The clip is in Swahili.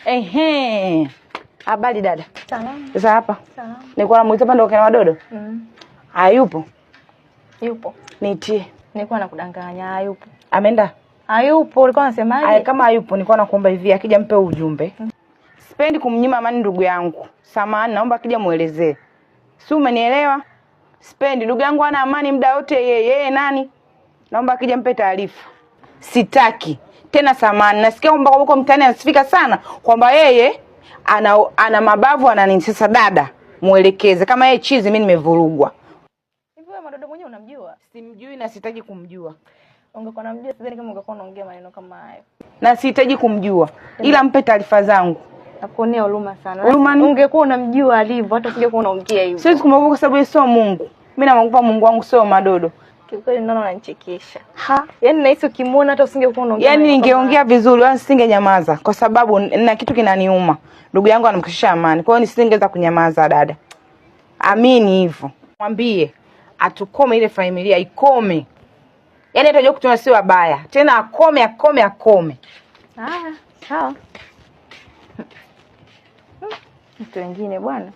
Ehe. Habari dada? Salama. Sasa hapa? Salama. Nilikuwa namuita pande kwa Wadodo? Hayupo. Yupo. Nitie. Nilikuwa nakudanganya, hayupo. Ameenda? Hayupo, ulikuwa unasemaje? Kama hayupo nilikuwa nakuomba hivi akija mpe ujumbe. Sipendi kumnyima amani ndugu yangu. Samahani, naomba akija muelezee. Si umenielewa? Sipendi ndugu yangu ana amani muda wote yeye nani? Naomba akija mpe taarifa. Sitaki. Tena samahani, nasikia kwamba huko mtaani anasifika sana kwamba yeye ana mabavu ana nini. Sasa dada, muelekeze kama yeye chizi mimi nimevurugwa. Hivi wewe Madodo mwenyewe unamjua? Simjui na sitaki kumjua. Ungekuwa unamjua sidhani kama ungekuwa unaongea maneno kama hayo. Na sihitaji kumjua. Ila mpe taarifa zangu. Nakuonea huruma sana. Ungekuwa unamjua alivyo hata usingekuwa unaongea hivyo. Siwezi kumwogopa kwa sababu yeye sio Mungu. Mimi namuogopa Mungu wangu sio Madodo. Kiukweli naona unanichekesha. Yaani nahisi ukimuona hata usingekuwa unaongea. Yaani ningeongea vizuri au nisingenyamaza kwa sababu na kitu kinaniuma. Ndugu yangu anamkishia amani. Kwa hiyo nisingeweza kunyamaza dada. Amini hivyo. Mwambie atukome ile familia ikome. Yaani atajua kutuna si wabaya. Tena akome. Sawa. Mtu wengine bwana.